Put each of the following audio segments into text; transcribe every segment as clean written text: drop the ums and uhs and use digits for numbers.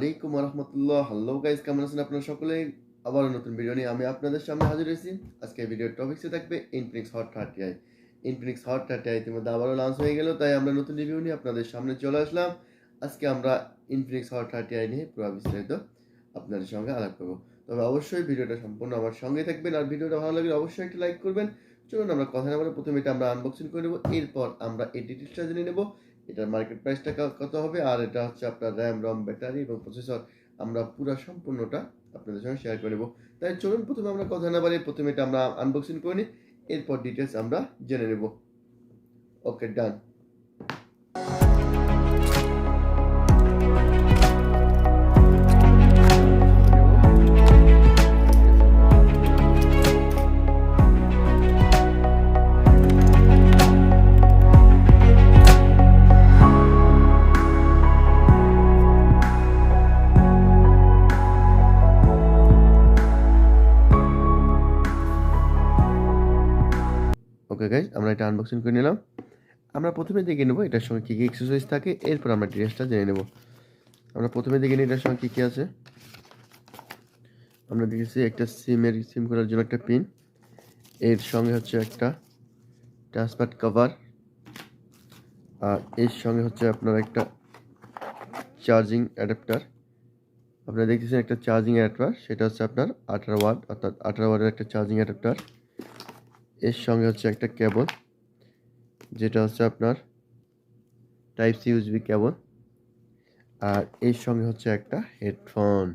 আলাইকুম ওয়া রাহমাতুল্লাহ। হ্যালো গাইস, কেমন আছেন আপনারা সকলে? আবারও নতুন ভিডিও নিয়ে আমি আপনাদের সামনে হাজির হয়েছি। আজকে ভিডিওর টপিকসে থাকবে Infinix Hot 30i। Infinix Hot 30i ইতিমধ্যে আবারও লঞ্চ হয়ে গেল, তাই আমরা নতুন রিভিউ নিয়ে আপনাদের সামনে চলে আসলাম। আজকে আমরা Infinix Hot 30i নিয়ে পুরো বিস্তারিত আপনাদের সঙ্গে আলাপ করব। তবে অবশ্যই ভিডিওটা সম্পূর্ণ আমার সঙ্গে থাকবেন, আর ভিডিওটা ভালো লাগলে অবশ্যই একটা লাইক করবেন। চলুন আমরা কথা না বলে প্রথমে এটা আমরা আনবক্সিং করে নেব, এরপর আমরা এই ডিটেইলসটা জেনে নেব। এটার মার্কেট প্রাইসটা কত হবে, আর এটা হচ্ছে আপনার র্যাম, রম, ব্যাটারি এবং প্রসেসর আমরা পুরো সম্পূর্ণটা আপনাদের সঙ্গে শেয়ার করে নেব। তাই চলুন প্রথমে আমরা কথা না বাড়িয়ে প্রথমে এটা আমরা আনবক্সিং করে নিই, এরপর ডিটেলস আমরা জেনে নেব। ওকে, ডান। ওকে গাইজ, আমরা এটা আনবক্সিং করে নিলাম। আমরা প্রথমে দেখে নেব এটার সঙ্গে কী কী এক্সেসরিজ থাকে, এরপর আমরা ডিটেলসটা জেনে নেব। আমরা প্রথমে দেখে নিই এটার সঙ্গে কী কী আছে। আমরা দেখেছি একটা সিম করার জন্য একটা পিন, এর সঙ্গে হচ্ছে একটা ট্রান্সপার কভার, আর এর সঙ্গে হচ্ছে আপনার একটা চার্জিং অ্যাডাপ্টার। আপনারা দেখতেছেন একটা চার্জিং অ্যাডাপ্টার, সেটা হচ্ছে আপনার 18 ওয়াট, অর্থাৎ 18 ওয়াটের একটা চার্জিং অ্যাডাপ্টার। এর সঙ্গে হচ্ছে একটা কেবল, যেটা হচ্ছে আপনার টাইপ সি ইউএসবি কেবল, আর এর সঙ্গে হচ্ছে একটা হেডফোন।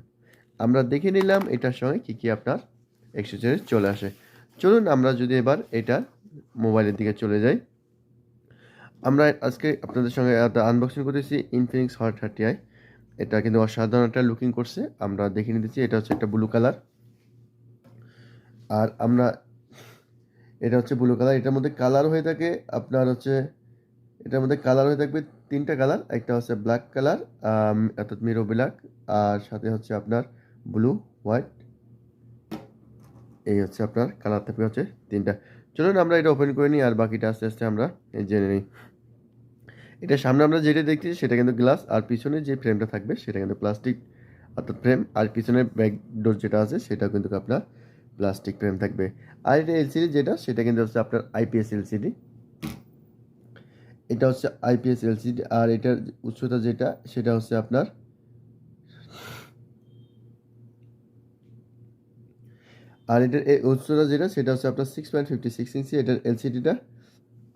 আমরা দেখে নিলাম এটার সঙ্গে কী কী আপনার অ্যাক্সেসরিজ চলে আসে। চলুন আমরা যদি এবার এটা মোবাইলের দিকে চলে যাই। আমরা আজকে আপনাদের সঙ্গে আনবক্সিং করতেছি ইনফিনিক্স হট 30i। এটা কিন্তু অসাধারণ একটা লুকিং করছে। আমরা দেখে নিতেছি এটা হচ্ছে একটা ব্লু কালার, আর আমরা এটা হচ্ছে ব্লু কালার। এটার মধ্যে কালার হয়ে থাকে আপনার হচ্ছে, এটার মধ্যে কালার হয়ে থাকবে তিনটা কালার। একটা হচ্ছে ব্ল্যাক কালার, অর্থাৎ মিরো ব্ল্যাক, আর সাথে হচ্ছে আপনার ব্লু, হোয়াইট। এই হচ্ছে আপনার কালার থাকবে হচ্ছে তিনটা। চলুন আমরা এটা ওপেন করে নিই, আর বাকিটা আস্তে আস্তে আমরা জেনে নিই। এটা সামনে আমরা যেটা দেখছি সেটা কিন্তু গ্লাস, আর পিছনে যে ফ্রেমটা থাকবে সেটা কিন্তু প্লাস্টিক, অর্থাৎ ফ্রেম। আর পিছনে ব্যাক ডোর যেটা আছে সেটা কিন্তু আপনার প্লাস্টিক ফ্রেম থাকবে। আর এটা এলসিডি যেটা, সেটা কিন্তু হচ্ছে আপনার আইপিএস এলসিডি। এটা হচ্ছে আইপিএস এলসিডি, আর এটার উচ্চতা যেটা সেটা হচ্ছে আপনার আর এটার উচ্চতা যেটা সেটা হচ্ছে আপনার 6.56 ইঞ্চি এটার এলসিডিটা।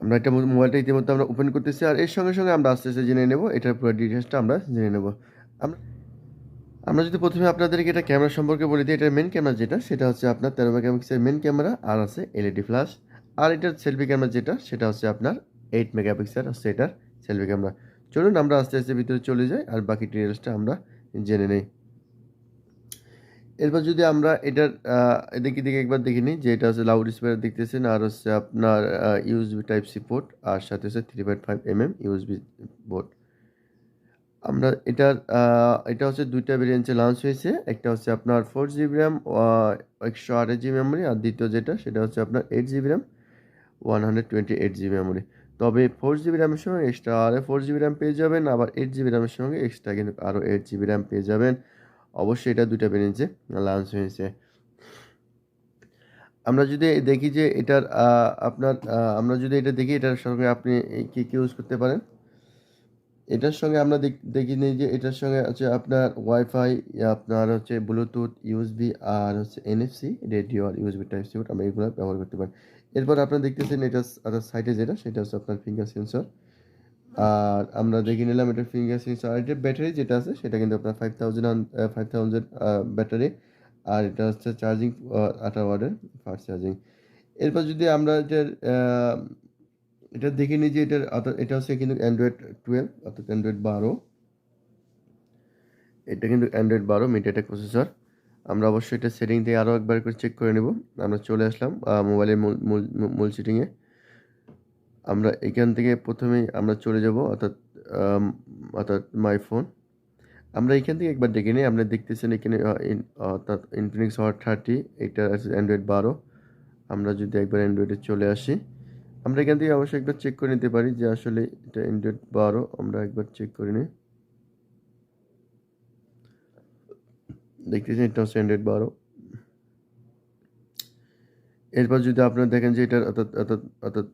আমরা এটা মোবাইলটা ইতিমধ্যে আমরা ওপেন করতেছি, আর এর সঙ্গে সঙ্গে আমরা আস্তে আস্তে জেনে নেব এটার পুরো ডিটেলসটা আমরা জেনে নেব। আমরা আমরা যদি প্রথমে আপনাদেরকে এটা ক্যামেরা সম্পর্কে বলে দিই, এটার মেন ক্যামেরা যেটা সেটা হচ্ছে আপনার 13 মেগাপিক্সেলের মেন ক্যামেরা, আর আছে এলইডি ফ্ল্যাশ। আর এটার সেলফি ক্যামেরা যেটা সেটা হচ্ছে আপনার 8 মেগাপিক্সেল হচ্ছে এটার সেলফি ক্যামেরা। চলুন আমরা আস্তে আস্তে ভিতরে চলে যাই, আর বাকি ডিটেলসটা আমরা জেনে নেই। এরপর যদি আমরা এটার এদিকে দিকে একবার দেখে নিই, যে এটা হচ্ছে লাউড স্পিকার দেখতেছেন, আর হচ্ছে আপনার ইউএসবি টাইপ সি পোর্ট, আর সাথে হচ্ছে 3.5 ইউএসবি পোর্ট। আমরা এটার এটা হচ্ছে দুইটা ভেরিয়েন্টে লঞ্চ হয়েছে। একটা হচ্ছে আপনার 4 জিবি র্যাম, 128 জিবি মেমোরি, আর দ্বিতীয় যেটা সেটা হচ্ছে আপনার 8 জিবি র্যাম, 128 জিবি মেমোরি। তবে 4 জিবি র্যামের সঙ্গে এক্সট্রা আরও 4 জিবি র্যাম পেয়ে যাবেন, আবার 8 জিবি র্যামের সঙ্গে এক্সট্রা কিন্তু আরও 8 জিবি র্যাম পেয়ে যাবেন। অবশ্যই এটা দুইটা ভেরিয়েন্টে লঞ্চ হয়েছে। আমরা যদি দেখি যে এটার আপনার আমরা যদি এটা দেখি এটার সঙ্গে আপনি কী কী ইউজ করতে পারেন। এটার সঙ্গে আমরা দেখি নিই যে এটার সঙ্গে হচ্ছে আপনার ওয়াইফাই, আপনার হচ্ছে ব্লুটুথ, ইউএসবি, আর হচ্ছে এনএফসি রেডিও, আর ইউএসবি টাইপ সি পোর্ট আমরা এগুলো ব্যবহার করতে পারি। এরপর আপনারা দেখতেছেন এটা সাইডে যেটা সেটা হচ্ছে আপনার ফিঙ্গার সেন্সর। আর আমরা দেখে নিলাম এটার ফিঙ্গার সেন্সর, আর এটার ব্যাটারি যেটা আছে সেটা কিন্তু আপনার 5000 ব্যাটারি, আর এটা হচ্ছে চার্জিং 18 ওয়াটের ফাস্ট চার্জিং। এরপর যদি আমরা এটা দেখে নিই যে এটা হচ্ছে কিন্তু অ্যান্ড্রয়েড 12, অর্থাৎ অ্যান্ড্রয়েড 12। এটা কিন্তু অ্যান্ড্রয়েড 12 মিডিয়াটেক প্রসেসর। আমরা অবশ্যই এটা সেটিং দিয়ে আরও একবার করে চেক করে নেব। আমরা চলে আসলাম মোবাইলের মূল সেটিংয়ে। আমরা এখান থেকে প্রথমেই আমরা চলে যাব, অর্থাৎ মাই ফোন। আমরা এখান থেকে একবার দেখে নিই। আমরা দেখতেছেন এখানে অর্থাৎ ইনফিনিক্স হট 30, এটা আছে অ্যান্ড্রয়েড 12। আমরা যদি একবার অ্যান্ড্রয়েডে চলে আসি, আমরা এখান থেকে অবশ্যই একবার চেক করে নিতে পারি যে আসলে এটা অ্যান্ড্রয়েড 12। আমরা একবার চেক করে নিই। দেখতেছেন এটা হচ্ছে অ্যান্ড্রয়েড 12। এরপর যদি আপনারা দেখেন যে এটার অর্থাৎ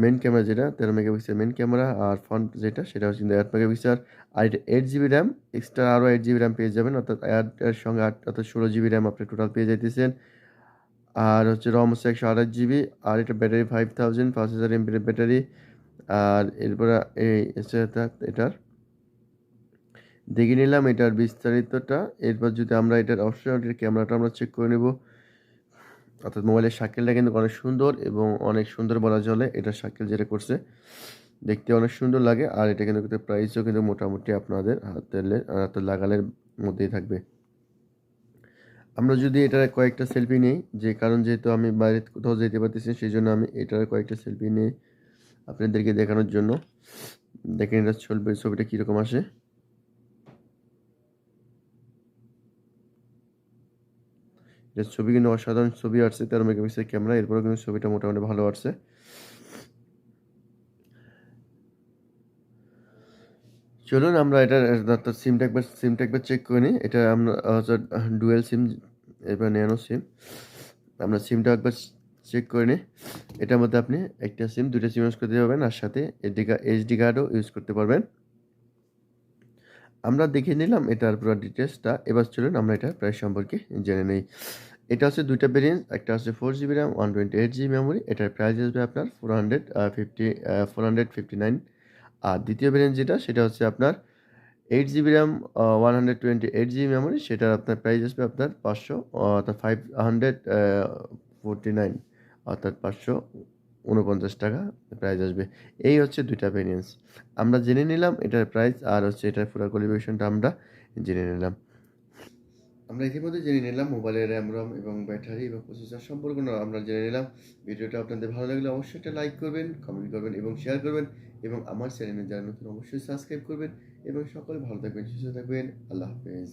মেইন ক্যামেরা যেটা 13 মেগাপিক্সেল মেইন ক্যামেরা, আর ফ্রন্ট যেটা সেটা হচ্ছে 8 মেগাপিক্সেল, আর এটা 8 জিবি র্যাম, এক্সট্রা আরও 8 জিবি র্যাম পেয়ে যাবেন, অর্থাৎ এর সঙ্গে অর্থাৎ 16 জিবি র্যাম আপনি টোটাল পেয়ে যাইতেছেন। আর হচ্ছে রম হচ্ছে 128 জিবি, আর এটা ব্যাটারি 5000 5000 এমপির ব্যাটারি। আর এরপরে এই এটার দেখে নিলাম এটার বিস্তারিতটা। এরপর যদি আমরা এটার অবশ্যই ক্যামেরাটা আমরা চেক করে নেব। অর্থাৎ মোবাইলের সার্কেলটা কিন্তু অনেক সুন্দর এবং অনেক সুন্দর বলা চলে। এটার সার্কেল যেটা করছে দেখতে অনেক সুন্দর লাগে, আর এটা কিন্তু প্রাইসও কিন্তু মোটামুটি আপনাদের হাতে লাগালের মধ্যেই থাকবে। আমরা যদি এটার কয়েকটা সেলফি নেই, যে কারণ যেহেতু আমি বাইরে কোথাও যেতে পারতেছি সেই জন্য আমি এটার কয়েকটা সেলফি নিই আপনাদেরকে দেখানোর জন্য। দেখেন এটা ছবিটা কীরকম আসে। এটার ছবি কিন্তু অসাধারণ ছবি আসছে 13 মেগাপিক্সেল ক্যামেরা, এরপরেও কিন্তু ছবিটা মোটামুটি ভালো আসছে। চলুন আমরা এটার সিমটা একবার চেক করে নিই। এটা আমরা হচ্ছে ডুয়েল সিম, এবার ন্যানো সিম। আমরা সিমটা একবার চেক করে নিই। এটার মধ্যে আপনি একটা সিম, দুইটা সিম ইউজ করতে পারবেন, আর সাথে এইচডি কার্ডও ইউজ করতে পারবেন। আমরা দেখে নিলাম এটার পুরো ডিটেলসটা। এবার চলুন আমরা এটার প্রাইস সম্পর্কে জেনে নেই। এটা হচ্ছে দুইটা ভেরিয়েন্ট, একটা হচ্ছে 4 জিবি র্যাম 128 জিবি মেমোরি। এটার প্রাইস আসবে আপনার 459। আর দ্বিতীয় ভেরিয়েন্ট যেটা সেটা হচ্ছে আপনার 8 জিবি র্যাম 128 জিবি মেমোরি। সেটার আপনার প্রাইস আসবে আপনার 500 অর্থাৎ 549, অর্থাৎ 549 টাকা প্রাইস আসবে। এই হচ্ছে দুইটা ভেরিয়েন্টস আমরা জেনে নিলাম এটার প্রাইস, আর হচ্ছে এটার পুরো কোয়ালিফিকেশনটা আমরা জেনে নিলাম। আমরা ইতিমধ্যে জেনে নিলাম মোবাইলের র্যাম রম এবং ব্যাটারি এবং প্রসেসর সম্পর্কে আমরা জেনে নিলাম। ভিডিওটা আপনাদের ভালো লাগলে অবশ্যই একটা লাইক করবেন, কমেন্ট করবেন এবং শেয়ার করবেন, এবং আমার চ্যানেলে যারা নতুন অবশ্যই সাবস্ক্রাইব করবেন, এবং সকলে ভালো থাকবেন, সুস্থ থাকবেন। আল্লাহ হাফেজ।